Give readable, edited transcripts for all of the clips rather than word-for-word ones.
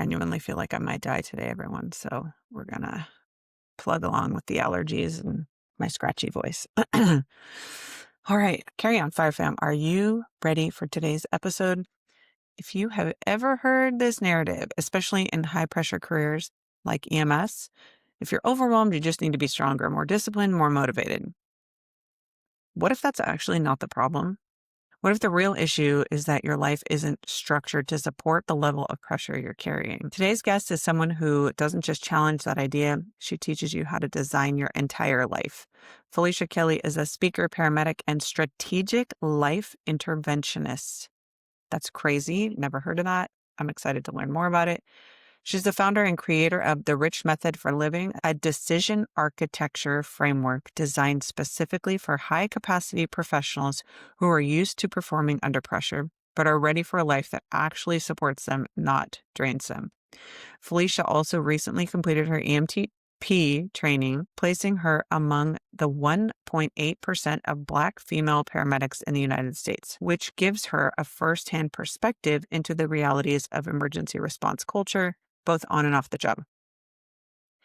genuinely feel like I might die today, everyone. So we're going to plug along with the allergies and my scratchy voice. All right, carry on, Fire Fam. Are you ready for today's episode? If you have ever heard this narrative, especially in high pressure careers like EMS, if you're overwhelmed, you just need to be stronger, more disciplined, more motivated. What if that's actually not the problem? What if the real issue is that your life isn't structured to support the level of pressure you're carrying? Today's guest is someone who doesn't just challenge that idea, she teaches you how to design your entire life. Felicia Kelly is a speaker, paramedic, and strategic life interventionist. That's crazy. Never heard of that. I'm excited to learn more about it. She's the founder and creator of The Rich Method for Living, a decision architecture framework designed specifically for high capacity professionals who are used to performing under pressure, but are ready for a life that actually supports them, not drains them. Felicia also recently completed her EMTP training, placing her among the 1.8% of Black female paramedics in the United States, which gives her a firsthand perspective into the realities of emergency response culture, both on and off the job.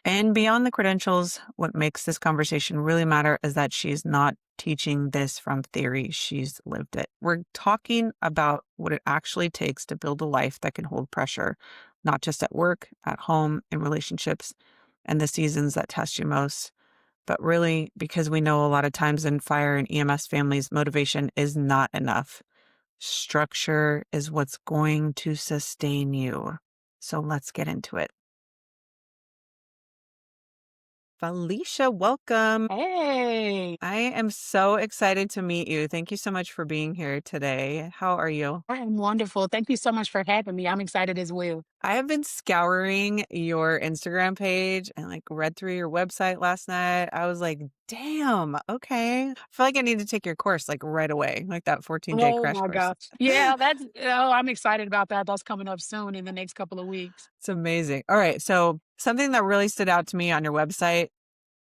And beyond the credentials, what makes this conversation really matter is that she's not teaching this from theory. She's lived it. We're talking about what it actually takes to build a life that can hold pressure, not just at work, at home, in relationships, and the seasons that test you most. But really, because we know a lot of times in fire and EMS families, motivation is not enough. Structure is what's going to sustain you. So let's get into it. Felicia, welcome. Hey, I am so excited to meet you. Thank you so much for being here today. How are you? I am wonderful. Thank you so much for having me. I'm excited as well. I have been scouring your Instagram page and read through your website last night. I was like, damn, okay. I feel like I need to take your course right away, like that 14-day Oh crash my course. gosh. Yeah, I'm excited about that. That's coming up soon in the next couple of weeks. It's amazing. All right. So something that really stood out to me on your website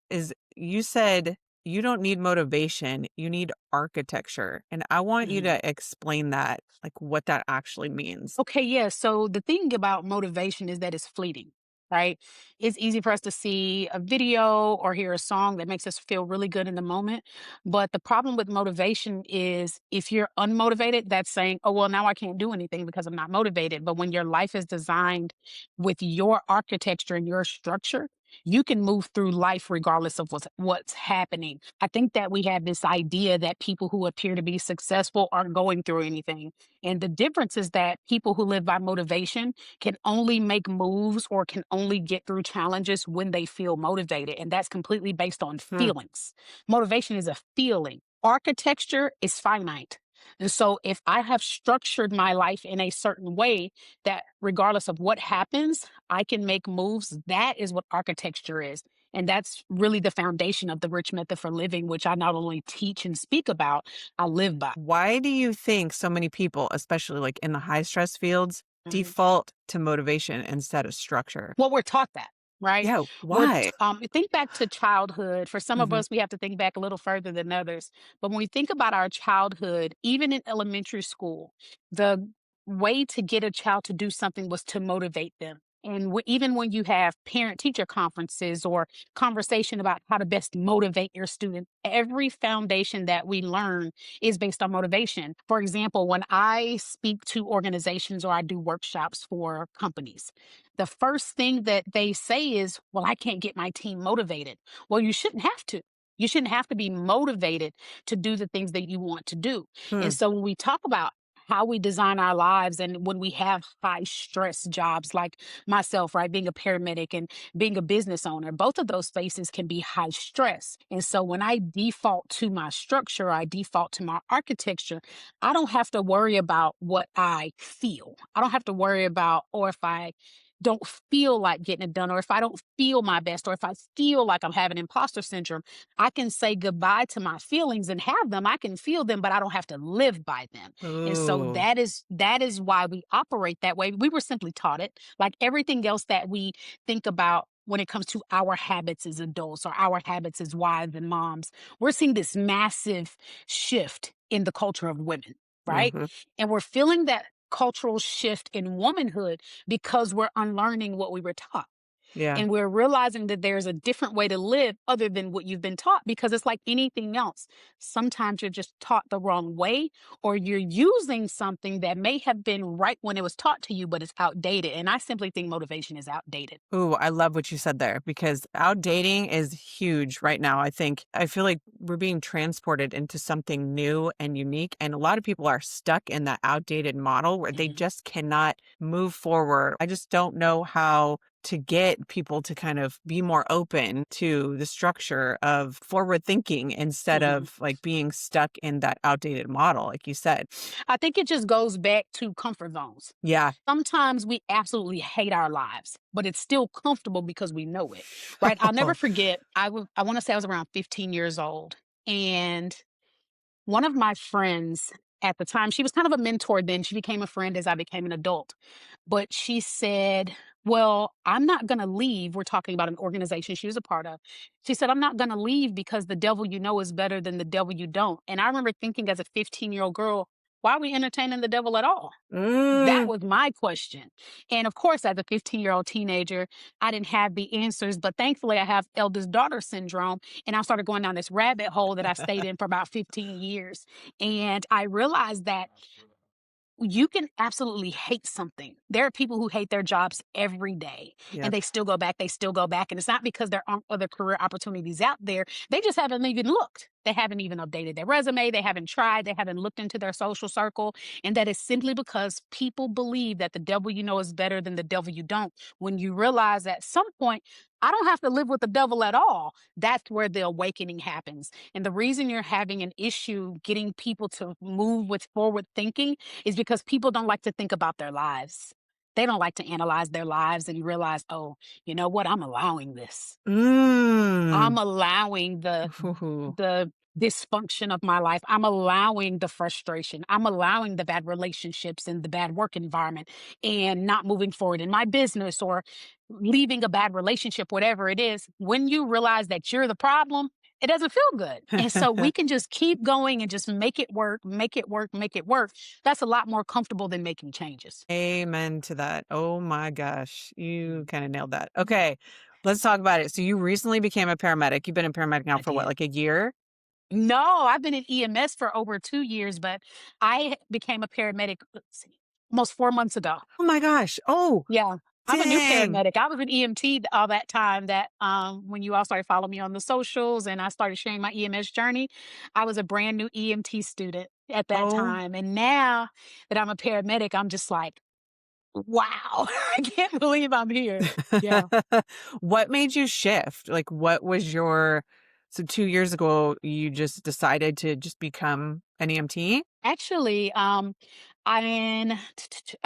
is you said you don't need motivation, you need architecture. And I want you Mhm. to explain that, what that actually means. Okay, yeah. So the thing about motivation is that it's fleeting, right? It's easy for us to see a video or hear a song that makes us feel really good in the moment. But the problem with motivation is if you're unmotivated, that's saying, oh, well, now I can't do anything because I'm not motivated. But when your life is designed with your architecture and your structure, you can move through life regardless of what's happening. I think that we have this idea that people who appear to be successful aren't going through anything, and the difference is that people who live by motivation can only make moves or can only get through challenges when they feel motivated. And that's completely based on Hmm. feelings. Motivation is a feeling, architecture is finite. And so, if I have structured my life in a certain way that, regardless of what happens, I can make moves, that is what architecture is. And that's really the foundation of the Rich Method for Living, which I not only teach and speak about, I live by. Why do you think so many people, especially in the high stress fields, Mhm. default to motivation instead of structure? Well, we're taught that, right? Yeah, why? Think back to childhood. For some of Hmm. us, we have to think back a little further than others. But when we think about our childhood, even in elementary school, the way to get a child to do something was to motivate them. And even when you have parent teacher conferences or conversation about how to best motivate your student, every foundation that we learn is based on motivation. For example, when I speak to organizations or I do workshops for companies, the first thing that they say is, well, I can't get my team motivated. Well, you shouldn't have to. You shouldn't have to be motivated to do the things that you want to do. And Hmm. so when we talk about how we design our lives and when we have high stress jobs like myself, right, being a paramedic and being a business owner, both of those spaces can be high stress. And so when I default to my structure, I default to my architecture, I don't have to worry about what I feel. I don't have to worry about, or if I don't feel like getting it done, or if I don't feel my best, or if I feel like I'm having imposter syndrome, I can say goodbye to my feelings and have them. I can feel them, but I don't have to live by them. And so Ooh. that is why we operate that way. We were simply taught it. Like everything else that we think about when it comes to our habits as adults or our habits as wives and moms, we're seeing this massive shift in the culture of women, right? Hmm. And we're feeling that cultural shift in womanhood because we're unlearning what we were taught. Yeah. And we're realizing that there's a different way to live other than what you've been taught, because it's like anything else. Sometimes you're just taught the wrong way, or you're using something that may have been right when it was taught to you, but it's outdated. And I simply think motivation is outdated. Ooh, I love what you said there because outdating is huge right now. I feel like we're being transported into something new and unique. And a lot of people are stuck in that outdated model where they Mhm. just cannot move forward. I just don't know how to get people to kind of be more open to the structure of forward thinking instead Mhm. of like being stuck in that outdated model, like you said. I think it just goes back to comfort zones. Yeah. Sometimes we absolutely hate our lives, but it's still comfortable because we know it, right? I'll never forget. I want to say I was around 15 years old, and one of my friends at the time, she was kind of a mentor then. She became a friend as I became an adult. But she said, "Well, I'm not going to leave." We're talking about an organization she was a part of. She said, "I'm not going to leave because the devil you know is better than the devil you don't." And I remember thinking as a 15-year-old girl, why are we entertaining the devil at all? That Mm. was my question. And of course, as a 15-year-old teenager, I didn't have the answers, but thankfully I have eldest daughter syndrome. And I started going down this rabbit hole that I stayed in for about 15 years. And I realized that you can absolutely hate something. There are people who hate their jobs every day and Yep. they still go back, they still go back. And it's not because there aren't other career opportunities out there. They just haven't even looked. They haven't even updated their resume. They haven't tried. They haven't looked into their social circle. And that is simply because people believe that the devil you know is better than the devil you don't. When you realize at some point, I don't have to live with the devil at all. That's where the awakening happens. And the reason you're having an issue getting people to move with forward thinking is because people don't like to think about their lives. They don't like to analyze their lives and realize, oh, you know what? I'm allowing this. I'm Mm. allowing Ooh. the dysfunction of my life. I'm allowing the frustration. I'm allowing the bad relationships and the bad work environment and not moving forward in my business or leaving a bad relationship, whatever it is. When you realize that you're the problem, it doesn't feel good. And so we can just keep going and just make it work, make it work, make it work. That's a lot more comfortable than making changes. Amen to that. Oh my gosh. You Mm, kind of nailed that. Okay. Let's talk about it. So you recently became a paramedic. You've been a paramedic now I for what, did. like a year? No, I've been in EMS for over 2 years, but I became a paramedic, let's see, almost 4 months ago. Oh my gosh. Oh, Yeah. I'm a new dang. paramedic. I was an EMT all that time that when you all started following me on the socials and I started sharing my EMS journey, I was a brand new EMT student at that Oh. time. And now that I'm a paramedic, I'm just like, wow, I can't believe I'm here. Yeah. What made you shift? Like what was your so 2 years ago you just decided to just become an EMT? Actually, I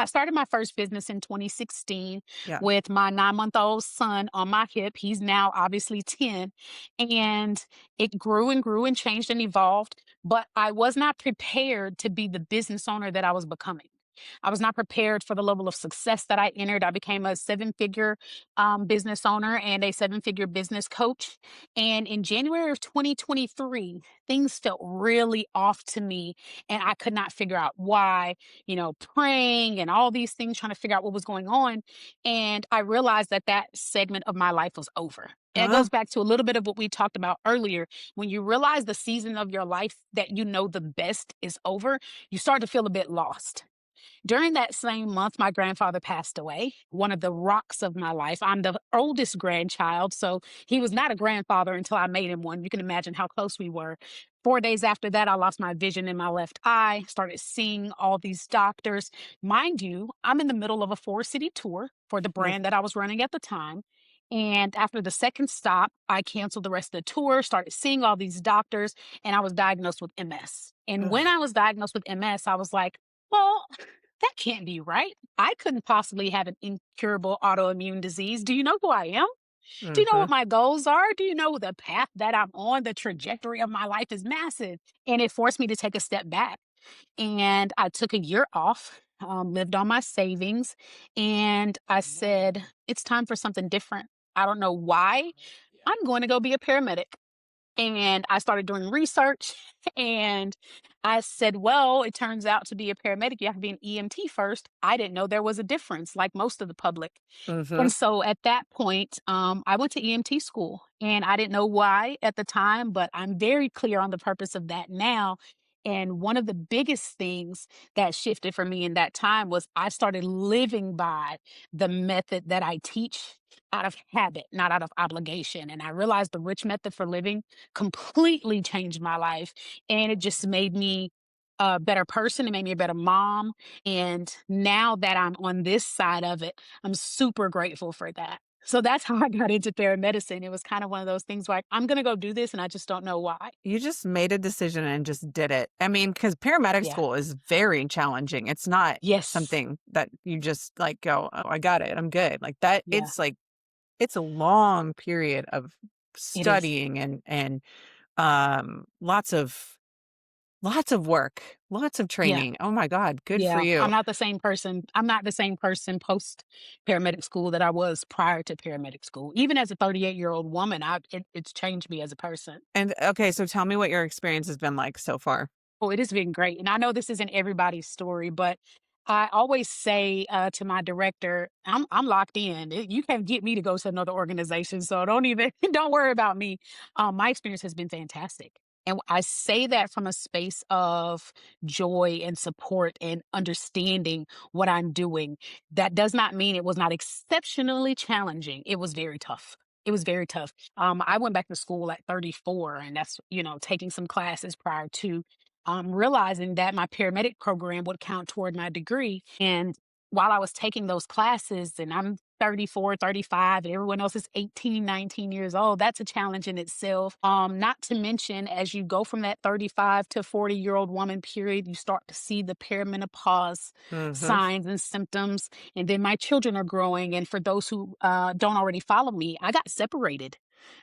started my first business in 2016 Yeah. with my 9-month-old son on my hip. He's now obviously 10, and it grew and grew and changed and evolved. But I was not prepared to be the business owner that I was becoming. I was not prepared for the level of success that I entered. I became a seven-figure business owner and a seven-figure business coach. And in January of 2023, things felt really off to me and I could not figure out why, praying and all these things, trying to figure out what was going on. And I realized that that segment of my life was over. And it Huh? goes back to a little bit of what we talked about earlier. When you realize the season of your life that you know the best is over, you start to feel a bit lost. During that same month, my grandfather passed away, one of the rocks of my life. I'm the oldest grandchild, so he was not a grandfather until I made him one. You can imagine how close we were. 4 days after that, I lost my vision in my left eye, started seeing all these doctors. Mind you, I'm in the middle of a four-city tour for the Yep. brand that I was running at the time. And after the second stop, I canceled the rest of the tour, started seeing all these doctors, and I was diagnosed with MS. And when Ugh. I was diagnosed with MS, I was like, well, that can't be right. I couldn't possibly have an incurable autoimmune disease. Do you know who I am? Do you know Mhm. what my goals are? Do you know the path that I'm on? The trajectory of my life is massive. And it forced me to take a step back. And I took a year off, lived on my savings, and I said, it's time for something different. I don't know why. I'm going to go be a paramedic. And I started doing research and I said, well, it turns out to be a paramedic, you have to be an EMT first. I didn't know there was a difference, like most of the public. Mhm. And so at that point, I went to EMT school and I didn't know why at the time, but I'm very clear on the purpose of that now. And one of the biggest things that shifted for me in that time was I started living by the method that I teach out of habit, not out of obligation. And I realized the rich method for living completely changed my life. And it just made me a better person. It made me a better mom. And now that I'm on this side of it, I'm super grateful for that. So that's how I got into paramedicine. It was kind of one of those things where I'm going to go do this and I just don't know why. You just made a decision and just did it. I mean, because paramedic Yeah. school is very challenging. It's not Yes. something that you just, like, go, "Oh, I got it. I'm good." Like, that Yeah. it's a long period of It is. studying and, lots of work, lots of Yeah. training. Oh my god, good for Yeah. you. I'm not the same person. I'm not the same person post paramedic school that I was prior to paramedic school. Even as a 38-year-old woman, it's changed me as a person. And, okay, so tell me what your experience has been like so far. Oh, it has been great. And I know this isn't everybody's story, but I always say to my director, I'm locked in. You can't get me to go to another organization. So don't even don't worry about me. My experience has been fantastic. And I say that from a space of joy and support and understanding what I'm doing. That does not mean it was not exceptionally challenging. It was very tough. It was very tough. I went back to school at 34, and that's, taking some classes prior to realizing that my paramedic program would count toward my degree. And while I was taking those classes, and I'm 34, 35, and everyone else is 18, 19 years old, that's a challenge in itself. Not to mention, as you go from that 35 to 40-year-old woman period, you start to see the perimenopause Mhm. signs and symptoms. And then my children are growing. And for those who don't already follow me, I got separated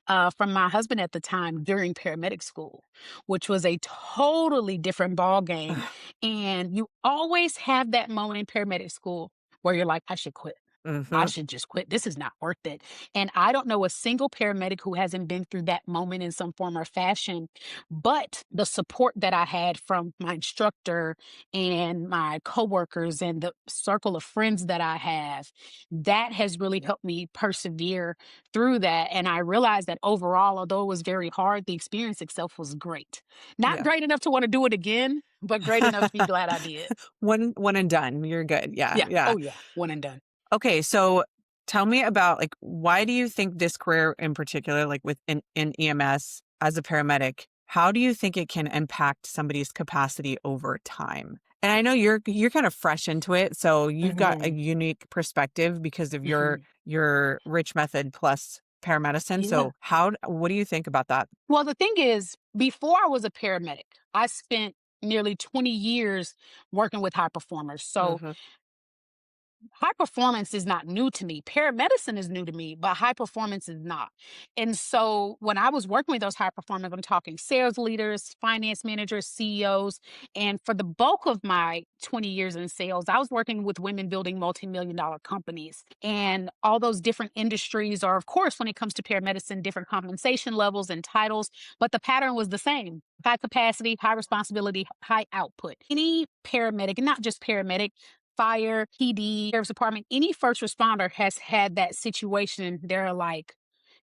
from my husband at the time during paramedic school, which was a totally different ball game. And you always have that moment in paramedic school where you're like, I should quit. I Mhm. should just quit. This is not worth it. And I don't know a single paramedic who hasn't been through that moment in some form or fashion. But the support that I had from my instructor and my coworkers and the circle of friends that I have, that has really helped me persevere through that. And I realized that overall, although it was very hard, the experience itself was great. Not Yeah. great enough to want to do it again, but great enough to be glad I did. One and done. You're good. Yeah, Yeah. yeah. Oh, yeah. One and done. Okay, so tell me about, like, why do you think this career in particular, like with in EMS as a paramedic, how do you think it can impact somebody's capacity over time? And I know you're kind of fresh into it, so you've got a Mhm. unique perspective because of Mhm. your rich method plus paramedicine. Yeah. So what do you think about that? Well, the thing is, before I was a paramedic, I spent nearly 20 years working with high performers. So Mhm. high performance is not new to me. Paramedicine is new to me, but high performance is not. And so when I was working with those high performers, I'm talking sales leaders, finance managers, CEOs. And for the bulk of my 20 years in sales, I was working with women building multi-million dollar companies. And all those different industries are, of course, when it comes to paramedicine, different compensation levels and titles, but the pattern was the same. High capacity, high responsibility, high output. Any paramedic, and not just paramedic, fire, PD, sheriff's department, any first responder has had that situation. They're like,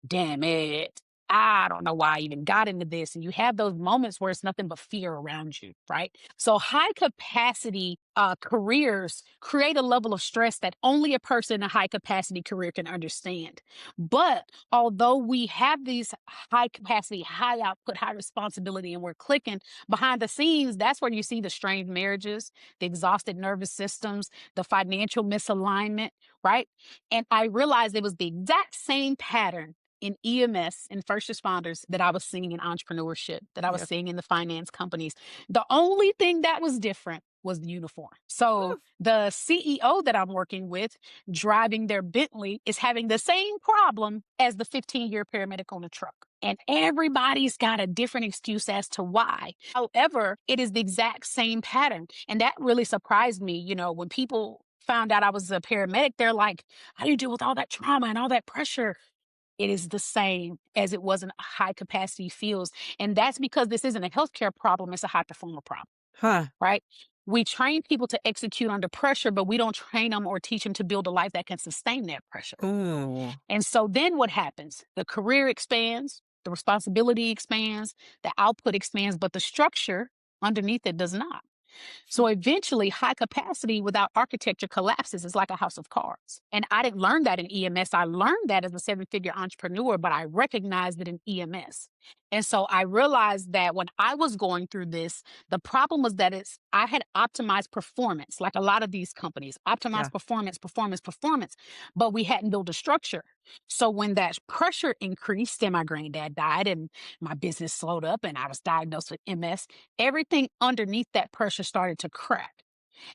damn it. I don't know why I even got into this. And you have those moments where it's nothing but fear around you, right? So high capacity careers create a level of stress that only a person in a high capacity career can understand. But although we have these high capacity, high output, high responsibility, and we're clicking behind the scenes, that's where you see the strained marriages, the exhausted nervous systems, the financial misalignment, right? And I realized it was the exact same pattern in EMS and first responders that I was seeing in entrepreneurship, that I was Yep. seeing in the finance companies. The only thing that was different was the uniform. So the CEO that I'm working with, driving their Bentley, is having the same problem as the 15-year paramedic on the truck. And everybody's got a different excuse as to why. However, it is the exact same pattern. And that really surprised me. When people found out I was a paramedic, they're like, how do you deal with all that trauma and all that pressure? it is the same as it was in high capacity fields. And that's because this isn't a healthcare problem, it's a high performer problem, Huh. right? We train people to execute under pressure, but we don't train them or teach them to build a life that can sustain that pressure. Ooh. And so then what happens? The career expands, the responsibility expands, the output expands, but the structure underneath it does not. So eventually, high capacity without architecture collapses. It's like a house of cards. And I didn't learn that in EMS. I learned that as a seven-figure entrepreneur, but I recognized it in EMS. And so I realized that when I was going through this, the problem was that I had optimized performance, like a lot of these companies, Yeah. optimized performance, performance, performance, but we hadn't built a structure. So when that pressure increased and my granddad died and my business slowed up and I was diagnosed with MS, everything underneath that pressure started to crack.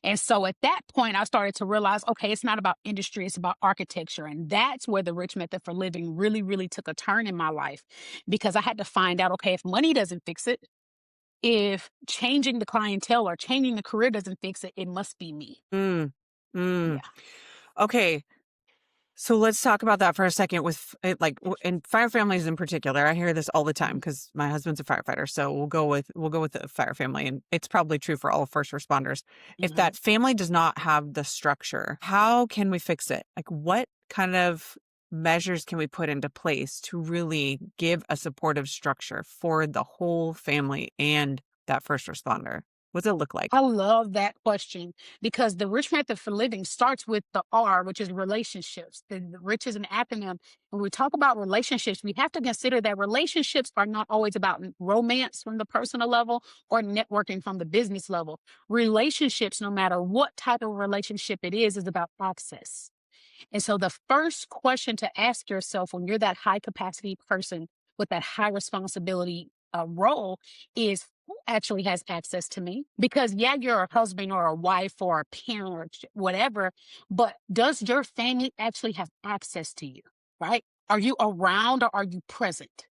And so at that point, I started to realize, okay, it's not about industry, it's about architecture. And that's where the rich method for living really, really took a turn in my life because I had to find out, okay, if money doesn't fix it, if changing the clientele or changing the career doesn't fix it, it must be me. Mm. Mm. Yeah. Okay. So let's talk about that for a second with in fire families in particular. I hear this all the time Mhm. because my husband's a firefighter. So we'll go with the fire family, and it's probably true for all first responders. If Mhm. that family does not have the structure, how can we fix it? Like, what kind of measures can we put into place to really give a supportive structure for the whole family and that first responder? What does it look like? I love that question because the rich method for living starts with the R, which is relationships. The rich is an acronym. When we talk about relationships, we have to consider that relationships are not always about romance from the personal level or networking from the business level. Relationships, no matter what type of relationship it is about access. And so the first question to ask yourself when you're that high capacity person with that high responsibility role is who actually has access to me? Because yeah, you're a husband or a wife or a parent or whatever, but does your family actually have access to you? Right? Are you around or are you present?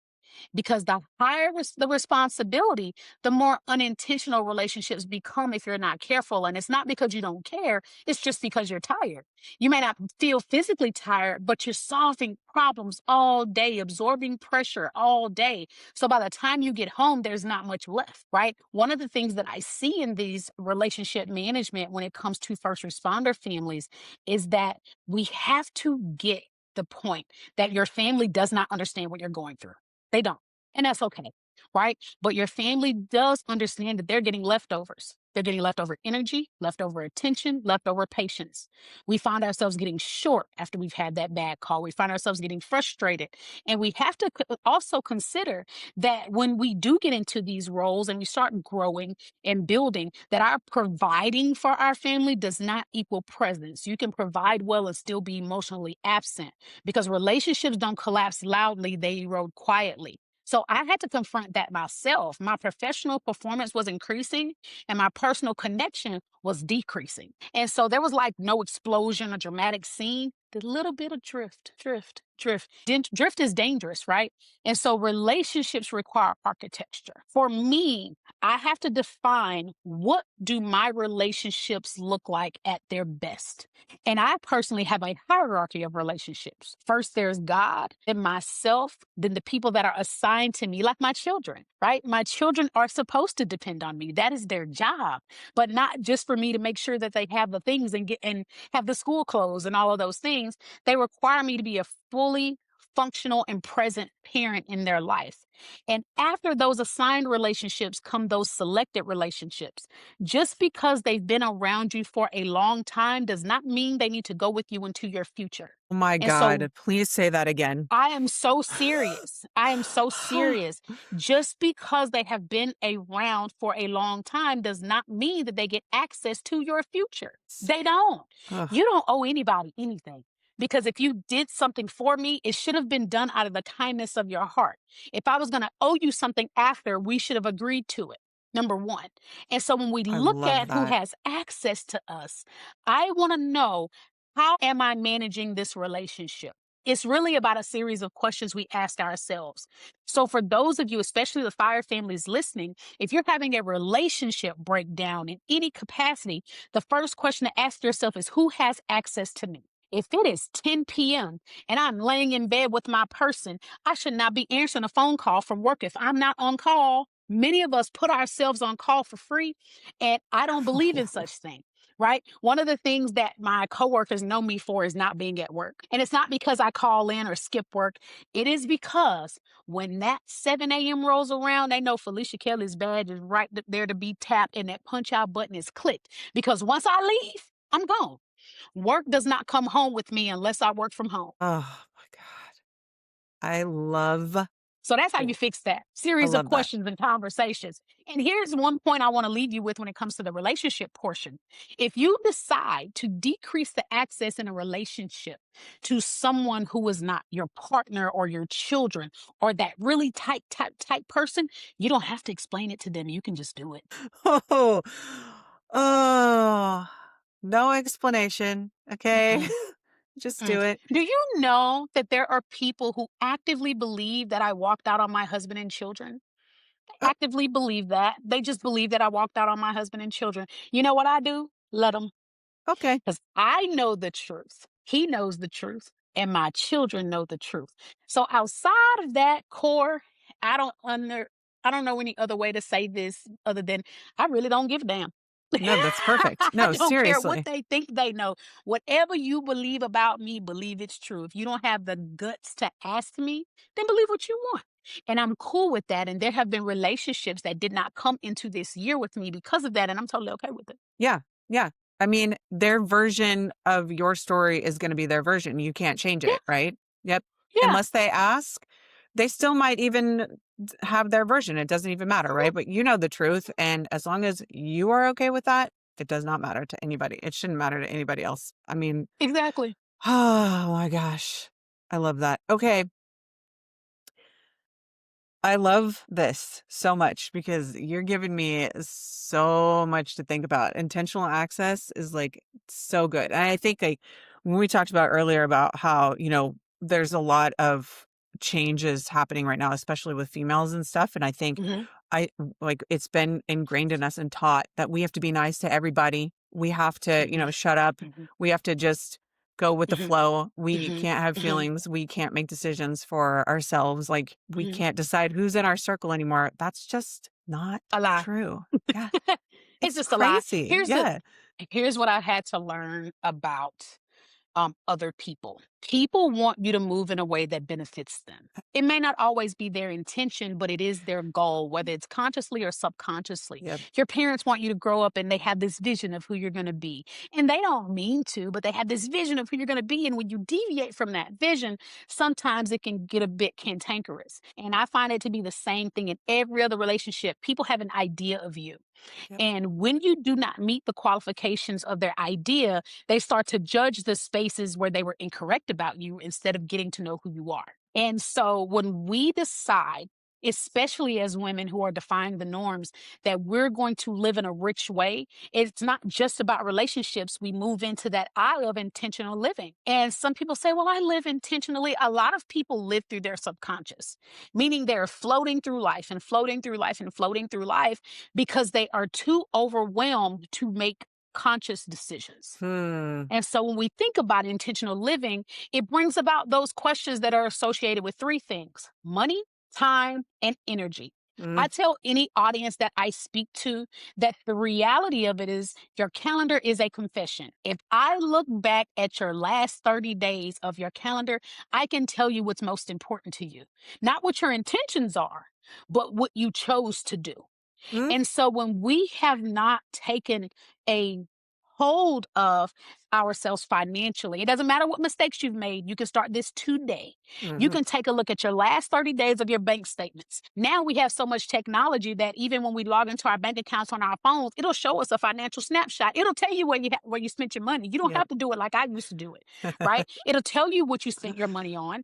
Because the higher the responsibility, the more unintentional relationships become if you're not careful. And it's not because you don't care, it's just because you're tired. You may not feel physically tired, but you're solving problems all day, absorbing pressure all day. So by the time you get home, there's not much left, right? One of the things that I see in these relationship management when it comes to first responder families is that we have to get the point that your family does not understand what you're going through. They don't. And that's okay. Right. But your family does understand that they're getting leftovers. They're getting leftover energy, leftover attention, leftover patience. We find ourselves getting short after we've had that bad call. We find ourselves getting frustrated. And we have to also consider that when we do get into these roles and we start growing and building, that our providing for our family does not equal presence. You can provide well and still be emotionally absent because relationships don't collapse loudly, they erode quietly. So I had to confront that myself. My professional performance was increasing and my personal connection was decreasing. And so there was like no explosion or dramatic scene, the little bit of drift, drift, drift. Drift is dangerous, right? And so relationships require architecture. For me, I have to define what do my relationships look like at their best. And I personally have a hierarchy of relationships. First, there's God, then myself, then the people that are assigned to me, like my children, right? My children are supposed to depend on me. That is their job, but not just for me to make sure that they have the things and get and have the school clothes and all of those things. They require me to be a fully functional and present parent in their life. And after those assigned relationships come those selected relationships. Just because they've been around you for a long time does not mean they need to go with you into your future. Oh my And so God. Please say that again. I am so serious. I am so serious. Just because they have been around for a long time does not mean that they get access to your future. They don't. Ugh. You don't owe anybody anything. Because if you did something for me, it should have been done out of the kindness of your heart. If I was going to owe you something after, we should have agreed to it. Number one. And so when we I look love at who that. has access to us, I want to know, how am I managing this relationship? It's really about a series of questions we ask ourselves. So, for those of you, especially the fire families listening, if you're having a relationship breakdown in any capacity, the first question to ask yourself is, who has access to me? If it is 10 p.m. and I'm laying in bed with my person, I should not be answering a phone call from work if I'm not on call. Many of us put ourselves on call for free, and I don't believe in such thing. Right. One of the things that my coworkers know me for is not being at work. And it's not because I call in or skip work. It is because when that 7 a.m. rolls around, they know Felicia Kelly's badge is right there to be tapped and that punch out button is clicked. Because once I leave, I'm gone. Work does not come home with me unless I work from home. Oh my God. I love So that's how you fix that I series of love that. questions and conversations. And here's one point I want to leave you with when it comes to the relationship portion. If you decide to decrease the access in a relationship to someone who is not your partner or your children or that really tight person, you don't have to explain it to them. You can just do it. Oh, oh, no explanation. Okay. Mm-mm, Just mm. do it. Do you know that there are people who actively believe that I walked out on my husband and children? Uh, Actively believe that. They just believe that I walked out on my husband and children. You know what I do? Let them, okay. because I know the truth. He knows the truth, and my children know the truth. So outside of that core, I don't under I don't know any other way to say this other than I really don't give a damn. No, that's perfect. I No, don't care what seriously. they think they know. Whatever you believe about me, believe it's true. If you don't have the guts to ask me, then believe what you want. And I'm cool with that. And there have been relationships that did not come into this year with me because of that. And I'm totally okay with it. Yeah. Yeah. I mean, their version of your story is going to be their version. You can't change Yeah. it, right? Yep. Yeah. Unless they ask, they still might even have their version. It doesn't even matter, Mhm. right? But you know the truth. And as long as you are okay with that, it does not matter to anybody. It shouldn't matter to anybody else. I mean, Exactly. oh my gosh. I love that. Okay. I love this so much because you're giving me so much to think about. Intentional access is like so good. And I think like when we talked about earlier about how, there's a lot of changes happening right now, especially with females and stuff. And I think Hmm. I like it's been ingrained in us and taught that we have to be nice to everybody. We have to, Hmm. shut up. Hmm. We have to just go with the Hmm. flow. We Hmm. can't have Hmm. feelings. We can't make decisions for ourselves. Like we Hmm. can't decide who's in our circle anymore. That's just not A lie. true. Yeah. It's It's just a lie. crazy. Yeah. Here's what I had to learn about other people. People want you to move in a way that benefits them. It may not always be their intention, but it is their goal, whether it's consciously or subconsciously. Yep. Your parents want you to grow up and they have this vision of who you're going to be. And they don't mean to, but they have this vision of who you're going to be. And when you deviate from that vision, sometimes it can get a bit cantankerous. And I find it to be the same thing in every other relationship. People have an idea of you. Yep. And when you do not meet the qualifications of their idea, they start to judge the spaces where they were incorrect about you instead of getting to know who you are. And so when we decide, especially as women who are defying the norms, that we're going to live in a rich way, it's not just about relationships. We move into that aisle of intentional living. And some people say, well, I live intentionally. A lot of people live through their subconscious, meaning they're floating through life and floating through life and floating through life because they are too overwhelmed to make conscious decisions. Hmm. And so when we think about intentional living, it brings about those questions that are associated with three things: money, time, and energy. Mm, I tell any audience that I speak to that the reality of it is your calendar is a confession. If I look back at your last 30 days of your calendar, I can tell you what's most important to you. Not what your intentions are, but what you chose to do. mm, And so when we have not taken a hold of ourselves financially, it doesn't matter what mistakes you've made. You can start this today. You mhm. can take a look at your last 30 days of your bank statements. Now we have so much technology that even when we log into our bank accounts on our phones, it'll show us a financial snapshot. It'll tell you where you spent your money. You don't Yep. have to do it like I used to do it, right? It'll tell you what you spent your money on.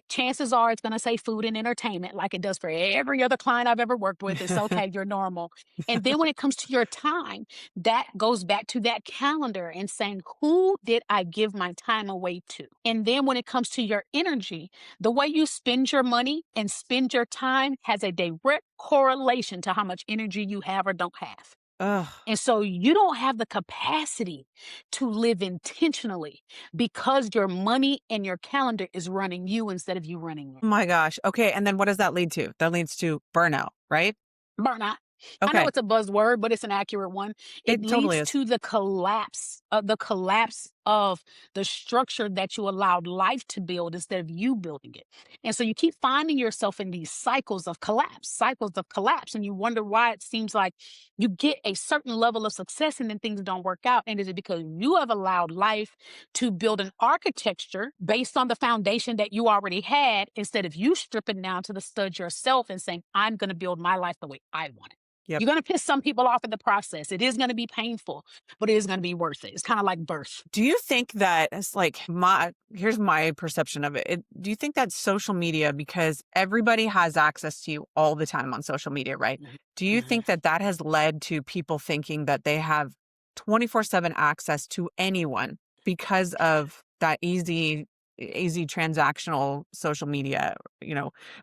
Chances are it's going to say food and entertainment like it does for every other client I've ever worked with. It's okay, you're normal. And then when it comes to your time, that goes back to that calendar and saying, who did I give my time away to? And then when it comes to your energy, the way you spend your money and spend your time has a direct correlation to how much energy you have or don't have. Ugh. And so you don't have the capacity to live intentionally because your money and your calendar is running you instead of you running it. Oh my gosh. Okay, and then what does that lead to? That leads to burnout, right? Burnout. I know Okay. it's a buzzword, but it's an accurate one. It It totally leads is. to the collapse of the structure that you allowed life to build instead of you building it. And so you keep finding yourself in these cycles of collapse, and you wonder why it seems like you get a certain level of success and then things don't work out. And is it because you have allowed life to build an architecture based on the foundation that you already had instead of you stripping down to the stud yourself and saying, I'm going to build my life the way I want it? Yep. You're going to piss some people off in the process. It is going to be painful, but it is going to be worth it. It's kind of like birth. Do you think that it's like here's my perception of it. Do you think that social media, because everybody has access to you all the time on social media, right? Mhm. Do you Mhm. think that that has led to people thinking that they have 24/7 access to anyone because of that easy transactional social media,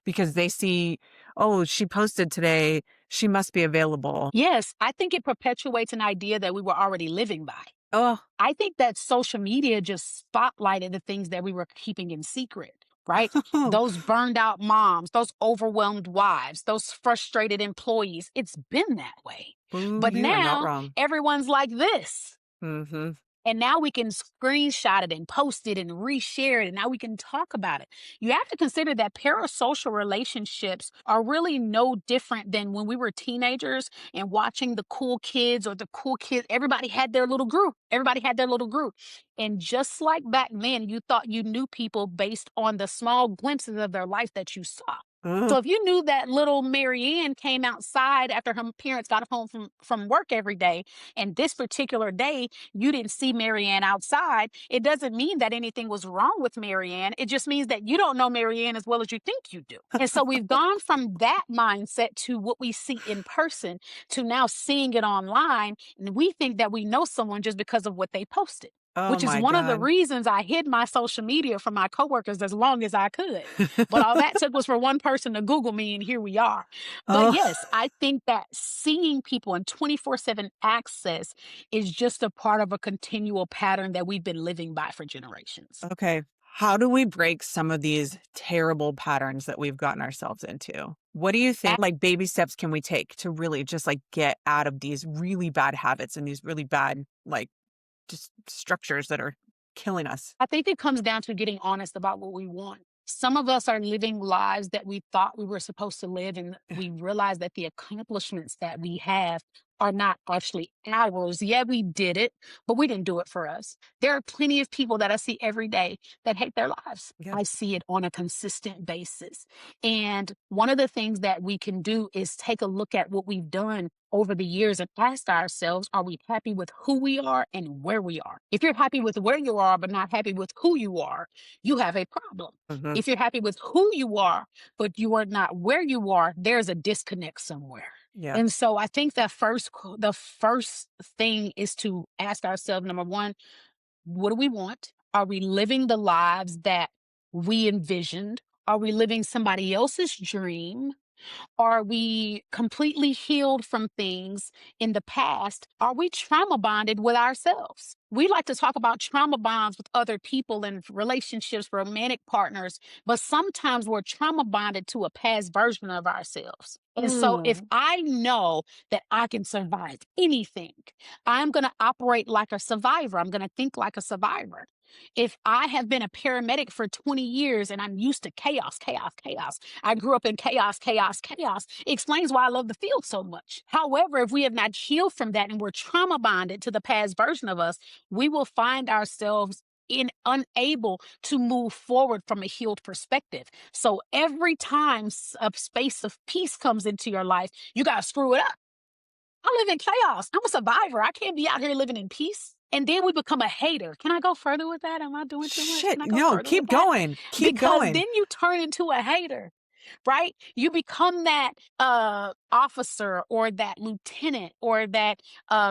because they see, oh, she posted today, she must be available. Yes, I think it perpetuates an idea that we were already living by. Oh, I think that social media just spotlighted the things that we were keeping in secret, right? Those burned out moms, those overwhelmed wives, those frustrated employees. It's been that way. boo, But you are not now wrong. everyone's like this. Hmm. And now we can screenshot it and post it and reshare it. And now we can talk about it. You have to consider that parasocial relationships are really no different than when we were teenagers and watching the cool kids or the cool kids. Everybody had their little group. Everybody had their little group. And just like back then, you thought you knew people based on the small glimpses of their life that you saw. So if you knew that little Marianne came outside after her parents got home from work every day, and this particular day you didn't see Marianne outside, it doesn't mean that anything was wrong with Marianne. It just means that you don't know Marianne as well as you think you do. And so we've gone from that mindset to what we see in person to now seeing it online. And we think that we know someone just because of what they posted. Oh Which is my one of the God. reasons I hid my social media from my coworkers as long as I could. But all that took was for one person to Google me, and here we are. But Oh, yes, I think that seeing people in 24/7 access is just a part of a continual pattern that we've been living by for generations. okay. How do we break some of these terrible patterns that we've gotten ourselves into? What do you think, like, baby steps can we take to really just like get out of these really bad habits and these really bad, like, just structures that are killing us? I think it comes down to getting honest about what we want. Some of us are living lives that we thought we were supposed to live, and we realize that the accomplishments that we have are not actually ours. Yeah, we did it, but we didn't do it for us. There are plenty of people that I see every day that hate their lives. Yeah. I see it on a consistent basis. And one of the things that we can do is take a look at what we've done over the years and ask ourselves, are we happy with who we are and where we are? If you're happy with where you are, but not happy with who you are, you have a problem. Hmm. If you're happy with who you are, but you are not where you are, there's a disconnect somewhere. Yeah. And so I think that the first thing is to ask ourselves, number one, what do we want? Are we living the lives that we envisioned? Are we living somebody else's dream? Are we completely healed from things in the past? Are we trauma bonded with ourselves? We like to talk about trauma bonds with other people and relationships, romantic partners, but sometimes we're trauma bonded to a past version of ourselves. And so, if Mm. I know that I can survive anything, I'm going to operate like a survivor. I'm going to think like a survivor. If I have been a paramedic for 20 years and I'm used to chaos, chaos, chaos, I grew up in chaos, chaos, chaos. It explains why I love the field so much. However, if we have not healed from that and we're trauma bonded to the past version of us, we will find ourselves unable to move forward from a healed perspective. So every time a space of peace comes into your life, you got to screw it up. I live in chaos. I'm a survivor. I can't be out here living in peace. And then we become a hater. Can I go further with that? Am I doing too much? Shit. Can I go No, further with keep that? going. Keep Because then going. you turn into a hater, right? You become that officer or that lieutenant or that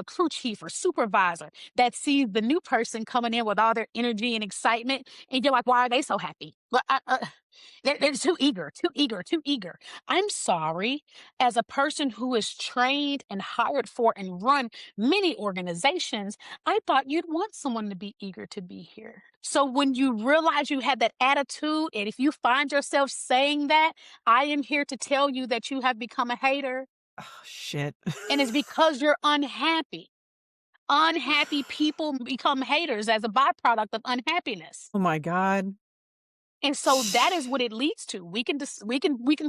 crew chief or supervisor that sees the new person coming in with all their energy and excitement. And you're like, why are they so happy? They're too eager, too eager, too eager. I'm sorry. As a person who is trained and hired for and run many organizations, I thought you'd want someone to be eager to be here. So when you realize you had that attitude, and if you find yourself saying that, I am here to tell you that you have become a hater, Oh, shit. and it's because you're unhappy. Unhappy people become haters as a byproduct of unhappiness. Oh my god. And so that is what it leads to. We can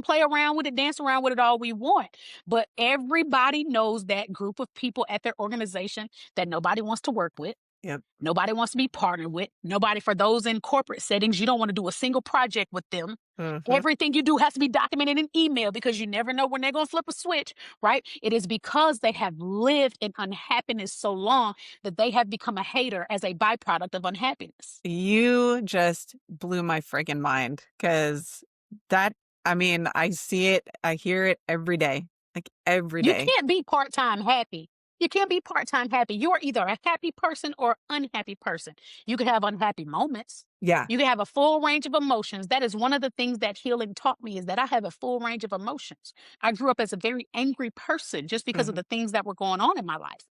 play around with it, dance around with it all we want. But everybody knows that group of people at their organization that nobody wants to work with. Yep. Nobody wants to be partnered with. Nobody, for those in corporate settings, you don't want to do a single project with them. Mhm. Everything you do has to be documented in email because you never know when they're going to flip a switch, right? It is because they have lived in unhappiness so long that they have become a hater as a byproduct of unhappiness. You just blew my freaking mind because that, I mean, I see it, I hear it every day, like every You day. can't be part-time happy. You can't be part-time happy. You are either a happy person or unhappy person. You can have unhappy moments. Yeah. You can have a full range of emotions. That is one of the things that healing taught me is that I have a full range of emotions. I grew up as a very angry person just because of Mhm. the things that were going on in my life.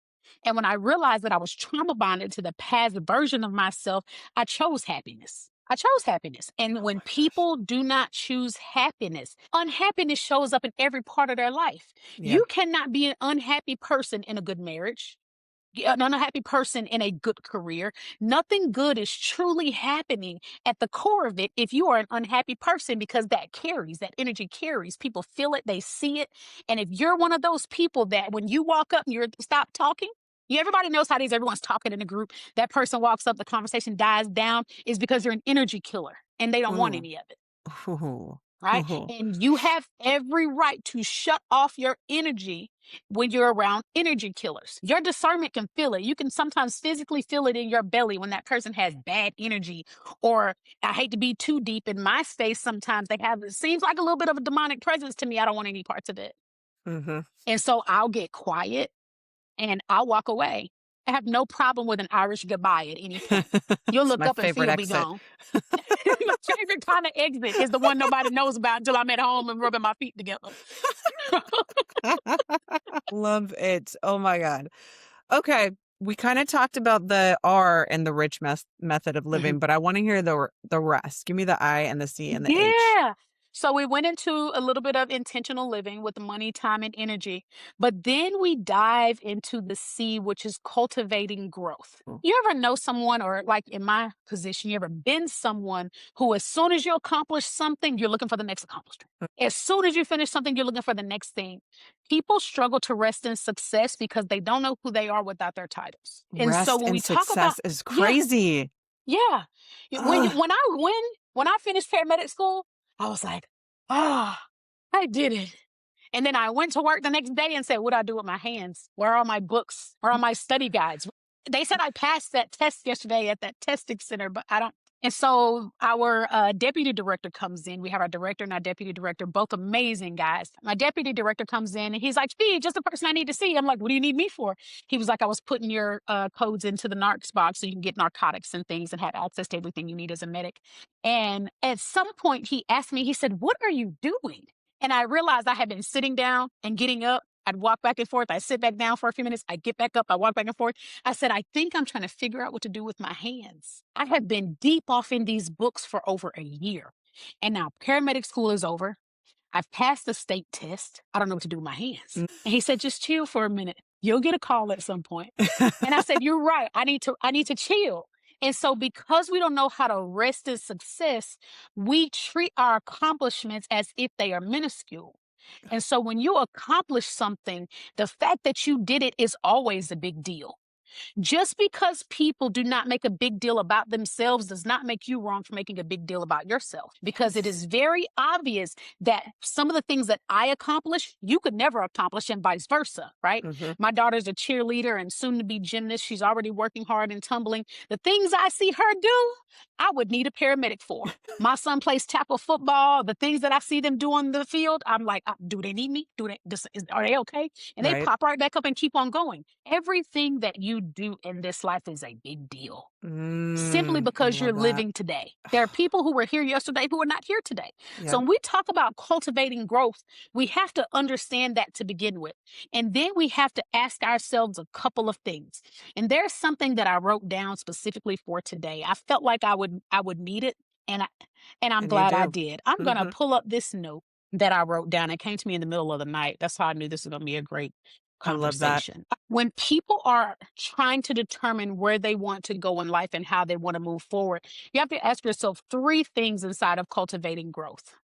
And when I realized that I was trauma bonded to the past version of myself, I chose happiness. I chose happiness. And Oh when my gosh. people do not choose happiness, unhappiness shows up in every part of their life. Yep. You cannot be an unhappy person in a good marriage, an unhappy person in a good career. Nothing good is truly happening at the core of it if you are an unhappy person because that carries, that energy carries. People feel it, they see it. And if you're one of those people that when you walk up and you're stop talking, everybody knows how it is. Everyone's talking in a group. That person walks up, the conversation dies down, is because you're an energy killer and they don't want Ooh. any of it. Ooh. Right. Ooh. And you have every right to shut off your energy when you're around energy killers. Your discernment can feel it. You can sometimes physically feel it in your belly when that person has bad energy. Or I hate to be too deep in my space. Sometimes they have, it seems like a little bit of a demonic presence to me. I don't want any parts of it. Mhm. And so I'll get quiet and I'll walk away. I have no problem with an Irish goodbye at any point. You'll It's look my up and favorite Fee will be exit. gone. My favorite kind of exit is the one nobody knows about until I'm at home and rubbing my feet together. Love it. Oh my god. Okay, we kinda talked about the R and the rich method of Mhm. living, but I wanna hear the rest. Give me the I and the C and the H. Yeah. So we went into a little bit of intentional living with money, time, and energy. But then we dive into the C, which is cultivating growth. Ooh. You ever know someone, or like in my position, you ever been someone who, as soon as you accomplish something, you're looking for the next accomplishment? As soon as you finish something, you're looking for the next thing. People struggle to rest in success because they don't know who they are without their titles. And so Rest when and we talk about, success is yeah, crazy. yeah. Ugh. When I finished paramedic school, I was like, "Ah, I did it." And then I went to work the next day and said, "What do I do with my hands? Where are my books? Where are my study guides?" They said I passed that test yesterday at that testing center, but I don't. And so our deputy director comes in. We have our director and our deputy director, both amazing guys. My deputy director comes in and he's like, "Fee, just the person I need to see." I'm like, "What do you need me for?" He was like, "I was putting your codes into the narcs box so you can get narcotics and things and have access to everything you need as a medic." And at some point, he asked me, he said, "What are you doing?" And I realized I had been sitting down and getting up. I'd walk back and forth. I sit back down for a few minutes. I get back up. I walk back and forth. I said, "I think I'm trying to figure out what to do with my hands." I have been deep off in these books for over a year. And now paramedic school is over. I've passed the state test. I don't know what to do with my hands. Mm. And he said, "Just chill for a minute. You'll get a call at some point." And I said, "You're right. I need to chill." And so because we don't know how to rest in success, we treat our accomplishments as if they are minuscule. And so when you accomplish something, the fact that you did it is always a big deal. Just because people do not make a big deal about themselves does not make you wrong for making a big deal about yourself, because it Yes. is very obvious that some of the things that I accomplish, you could never accomplish, and vice versa, right? Mhm. My daughter's a cheerleader and soon to be gymnast. She's already working hard and tumbling. The things I see her do, I would need a paramedic for. My son plays tackle football. The things that I see them do on the field, I'm like, do they need me? Are they okay? And they Right. pop right back up and keep on going. Everything that you do in this life is a big deal simply I because you're love that. living today. There are people who were here yesterday who are not here today. So Yep. when we talk about cultivating growth, we have to understand that to begin with. And then we have to ask ourselves a couple of things. And there's something that I wrote down specifically for today. I felt like I would need it and I'm And you glad I do. did. I'm going to Mhm. pull up this note that I wrote down. It came to me in the middle of the night. That's how I knew this was going to be a great I love that. conversation. When people are trying to determine where they want to go in life and how they want to move forward, you have to ask yourself three things inside of cultivating growth.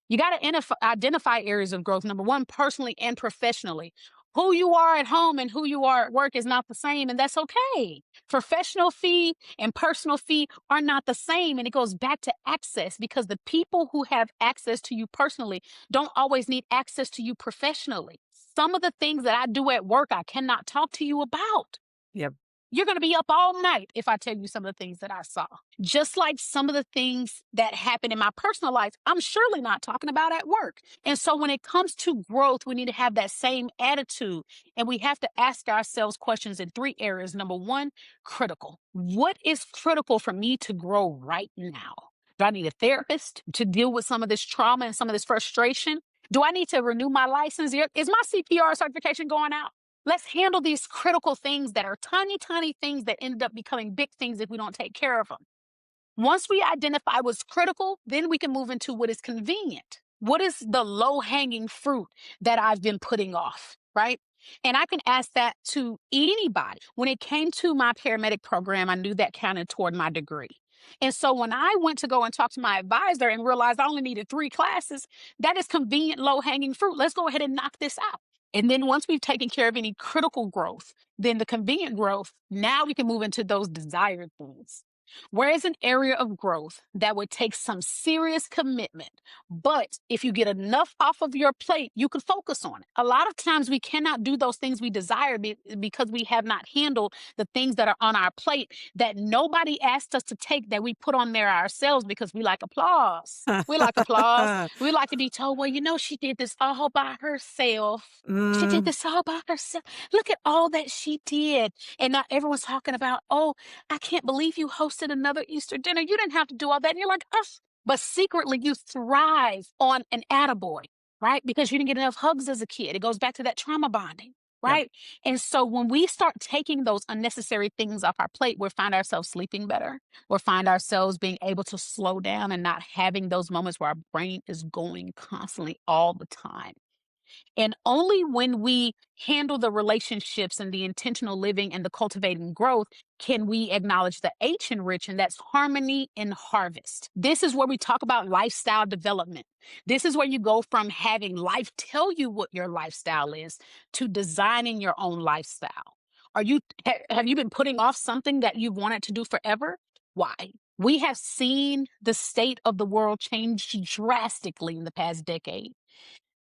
You got to identify areas of growth. Number one, personally and professionally. Who you are at home and who you are at work is not the same, and that's okay. Professional fee and personal fee are not the same. And it goes back to access because the people who have access to you personally don't always need access to you professionally. Some of the things that I do at work, I cannot talk to you about. Yep. You're going to be up all night if I tell you some of the things that I saw. Just like some of the things that happen in my personal life, I'm surely not talking about at work. And so when it comes to growth, we need to have that same attitude. And we have to ask ourselves questions in three areas. Number one, critical. What is critical for me to grow right now? Do I need a therapist to deal with some of this trauma and some of this frustration? Do I need to renew my license? Is my CPR certification going out? Let's handle these critical things that are tiny, tiny things that end up becoming big things if we don't take care of them. Once we identify what's critical, then we can move into what is convenient. What is the low hanging fruit that I've been putting off, right? And I can ask that to anybody. When it came to my paramedic program, I knew that counted toward my degree. And so when I went to go and talk to my advisor and realized I only needed 3 classes, that is convenient, low hanging fruit. Let's go ahead and knock this out. And then once we've taken care of any critical growth, then the convenient growth, now we can move into those desired things. Where is an area of growth that would take some serious commitment? But if you get enough off of your plate, you can focus on it. A lot of times we cannot do those things we desire because we have not handled the things that are on our plate that nobody asked us to take that we put on there ourselves because we like applause. We like applause. We like to be told, well, she did this all by herself. She did Mm. this all by herself. Look at all that she did. And now everyone's talking about, oh, I can't believe you hosted another Easter dinner. You didn't have to do all that. And you're like, oh, but secretly you thrive on an attaboy, right? Because you didn't get enough hugs as a kid. It goes back to that trauma bonding, Yep. right? And so when we start taking those unnecessary things off our plate, we'll find ourselves sleeping better. We'll find ourselves being able to slow down and not having those moments where our brain is going constantly all the time. And only when we handle the relationships and the intentional living and the cultivating growth can we acknowledge the H in rich, and that's harmony and harvest. This is where we talk about lifestyle development. This is where you go from having life tell you what your lifestyle is to designing your own lifestyle. Have you been putting off something that you've wanted to do forever? Why? We have seen the state of the world change drastically in the past decade.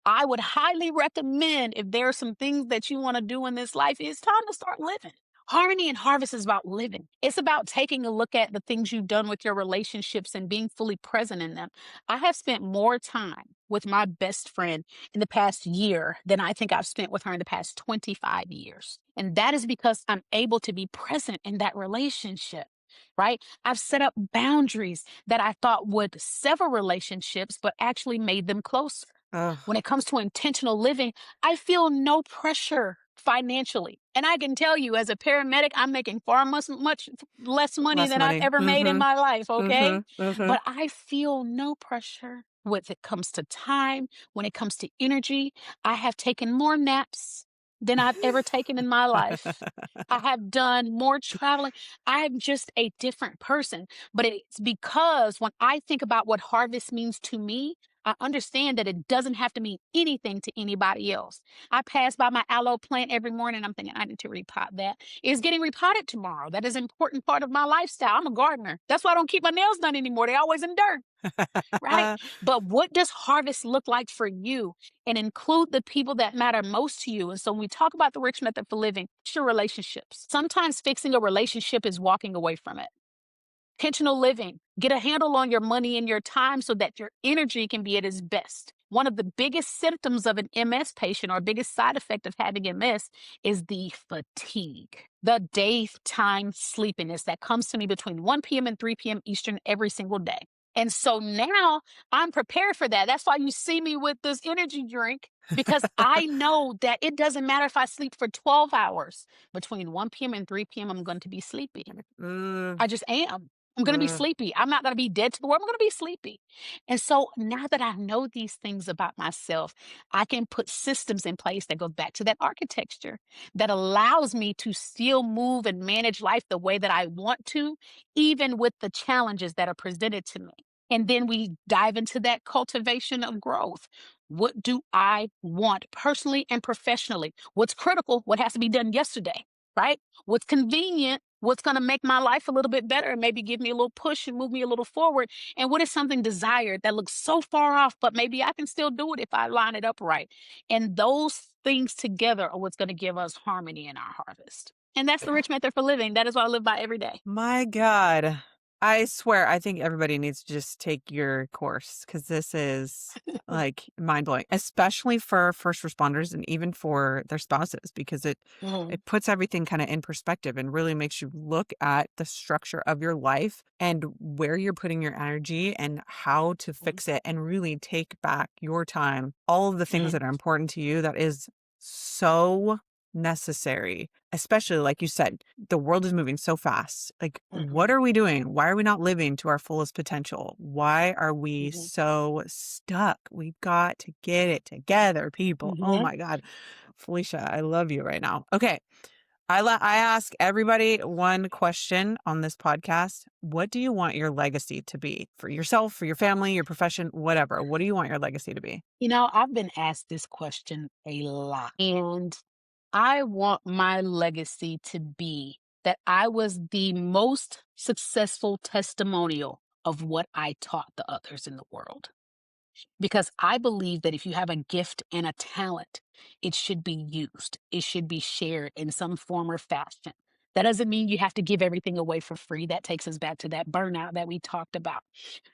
I would highly recommend if there are some things that you want to do in this life, it's time to start living. Harmony and harvest is about living. It's about taking a look at the things you've done with your relationships and being fully present in them. I have spent more time with my best friend in the past year than I think I've spent with her in the past 25 years. And that is because I'm able to be present in that relationship, right? I've set up boundaries that I thought would sever relationships, but actually made them closer. Oh, When it comes to intentional living, I feel no pressure financially. And I can tell you, as a paramedic, I'm making far much less money less than I've money. ever made in Mhm. my life. Okay. Mhm. Mhm. But I feel no pressure when it comes to time, when it comes to energy. I have taken more naps than I've ever taken in my life. I have done more traveling. I'm just a different person. But it's because when I think about what harvest means to me, I understand that it doesn't have to mean anything to anybody else. I pass by my aloe plant every morning. I'm thinking, I need to repot that. It's getting repotted tomorrow. That is an important part of my lifestyle. I'm a gardener. That's why I don't keep my nails done anymore. They're always in dirt, right? But what does harvest look like for you? And include the people that matter most to you. And so when we talk about the rich method for living, it's your relationships. Sometimes fixing a relationship is walking away from it. Intentional living. Get a handle on your money and your time so that your energy can be at its best. One of the biggest symptoms of an MS patient or biggest side effect of having MS is the fatigue, the daytime sleepiness that comes to me between 1 p.m. and 3 p.m. Eastern every single day. And so now I'm prepared for that. That's why you see me with this energy drink because I know that it doesn't matter if I sleep for 12 hours. Between 1 p.m. and 3 p.m., I'm going to be sleepy. Mm, I just am. I'm going to be mm. sleepy. I'm not going to be dead to the world. I'm going to be sleepy. And so now that I know these things about myself, I can put systems in place that go back to that architecture that allows me to still move and manage life the way that I want to, even with the challenges that are presented to me. And then we dive into that cultivation of growth. What do I want personally and professionally? What's critical? What has to be done yesterday? Right? What's convenient, what's going to make my life a little bit better and maybe give me a little push and move me a little forward, and what is something desired that looks so far off, but maybe I can still do it if I line it up right. And those things together are what's going to give us harmony in our harvest. And that's the rich method for living. That is what I live by every day. My God. I swear, I think everybody needs to just take your course because this is like mind blowing, especially for first responders and even for their spouses, because Mhm, it puts everything kind of in perspective and really makes you look at the structure of your life and where you're putting your energy and how to mhm, fix it and really take back your time, all of the things mhm, that are important to you. That is so necessary, especially like you said, the world is moving so fast. Like, what mhm, are we doing? Why are we not living to our fullest potential? Why are we mhm, so stuck? We've got to get it together, people. Oh mhm. my God. Felicia, I love you right now. Okay. I ask everybody one question on this podcast. What do you want your legacy to be for yourself, for your family, your profession, whatever? What do you want your legacy to be? I've been asked this question a lot. And I want my legacy to be that I was the most successful testimonial of what I taught the others in the world. Because I believe that if you have a gift and a talent, it should be used, it should be shared in some form or fashion. That doesn't mean you have to give everything away for free. That takes us back to that burnout that we talked about.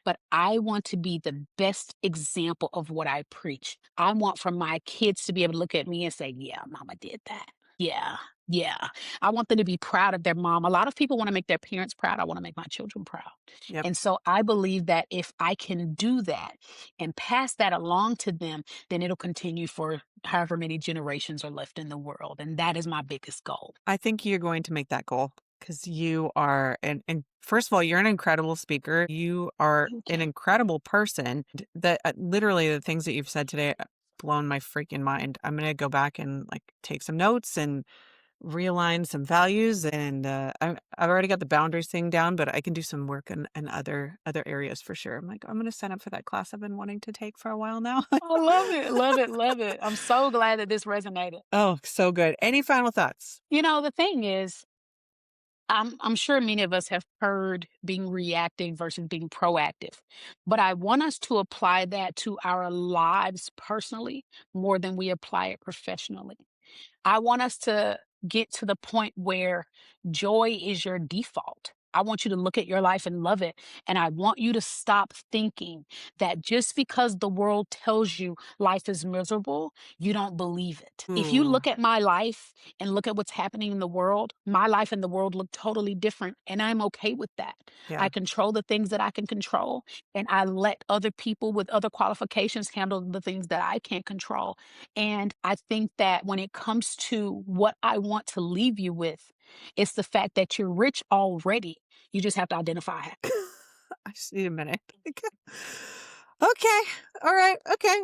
But I want to be the best example of what I preach. I want for my kids to be able to look at me and say, yeah, mama did that. Yeah. Yeah. I want them to be proud of their mom. A lot of people want to make their parents proud. I want to make my children proud. Yep. And so I believe that if I can do that and pass that along to them, then it'll continue for however many generations are left in the world. And that is my biggest goal. I think you're going to make that goal because you are, and first of all, you're an incredible speaker. You are Thank an you. incredible person. That literally the things that you've said today blown my freaking mind. I'm gonna go back and like take some notes and realign some values. And I've already got the boundaries thing down, but I can do some work in other areas for sure. I'm like, I'm gonna sign up for that class I've been wanting to take for a while now. I love it. Love it. Love it. I'm so glad that this resonated. Oh, so good. Any final thoughts? The thing is, I'm sure many of us have heard being reactive versus being proactive, but I want us to apply that to our lives personally more than we apply it professionally. I want us to get to the point where joy is your default. I want you to look at your life and love it. And I want you to stop thinking that just because the world tells you life is miserable, you don't believe it. If you Hmm. look at my life and look at what's happening in the world, my life and the world look totally different. And I'm okay with that. Yeah. I control the things that I can control, and I let other people with other qualifications handle the things that I can't control. And I think that when it comes to what I want to leave you with, it's the fact that you're rich already. You just have to identify it. I just need a minute. Okay. All right. Okay.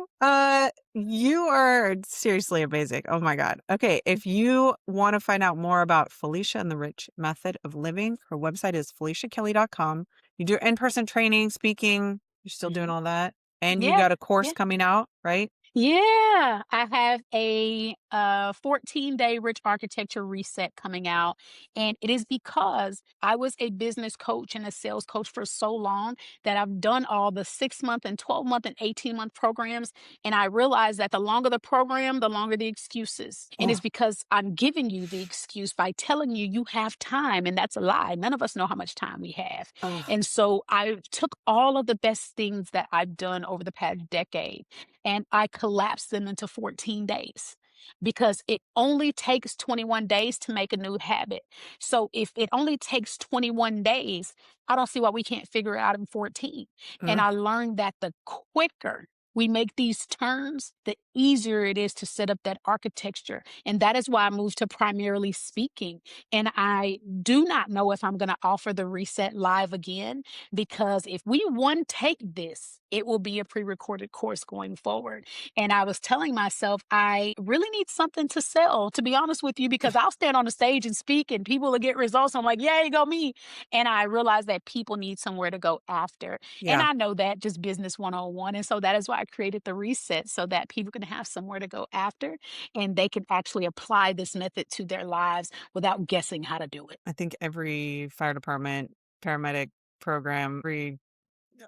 You are seriously amazing. Oh my God. Okay. If you want to find out more about Felicia and the Rich Method of Living, her website is feliciakelly.com. You do in-person training, speaking, you're still doing Mhm. all that. And you Yeah, got a course yeah. coming out, right? Yeah, I have a 14-day rich architecture reset coming out. And it is because I was a business coach and a sales coach for so long that I've done all the 6 month and 12-month and 18-month programs. And I realized that the longer the program, the longer the excuses. And it's Oh, because I'm giving you the excuse by telling you you have time. And that's a lie. None of us know how much time we have. oh, And so I took all of the best things that I've done over the past decade and I collapsed them into 14 days because it only takes 21 days to make a new habit. So if it only takes 21 days, I don't see why we can't figure it out in 14. And ugh. I learned that the quicker we make these turns, the easier it is to set up that architecture. And that is why I moved to primarily speaking. And I do not know if I'm going to offer the reset live again because if we one take this, it will be a pre-recorded course going forward. And I was telling myself, I really need something to sell, to be honest with you, because I'll stand on the stage and speak and people will get results. I'm like, yay, go me. And I realized that people need somewhere to go after. And Yeah, I know that just business 101. And so that is why I created the reset so that people can have somewhere to go after and they can actually apply this method to their lives without guessing how to do it. I think every fire department, paramedic program, every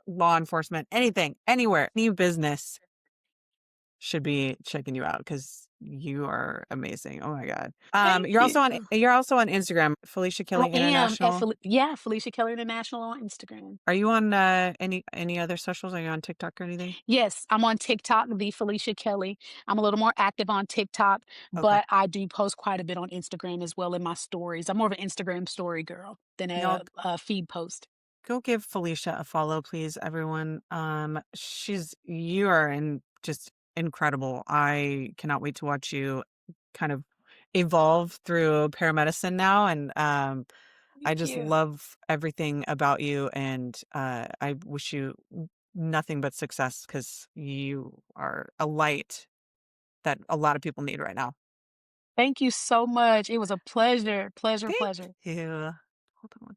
law enforcement, anything, anywhere, any business should be checking you out because you are amazing. Oh my god. Thank you. You're also on Instagram, Felicia I Kelly am at International. Yeah, Felicia Kelly International on Instagram. Are you on any other socials? Are you on TikTok or anything? Yes, I'm on TikTok, the Felicia Kelly. I'm a little more active on TikTok, Okay. but I do post quite a bit on Instagram as well in my stories. I'm more of an Instagram story girl than Y'all a feed post. go give Felicia a follow, please, everyone. You are just incredible. I cannot wait to watch you kind of evolve through paramedicine now, and I Thank just you. love everything about you, and I wish you nothing but success because you are a light that a lot of people need right now. Thank you so much. It was a pleasure, pleasure, Thank pleasure. you. Hold on one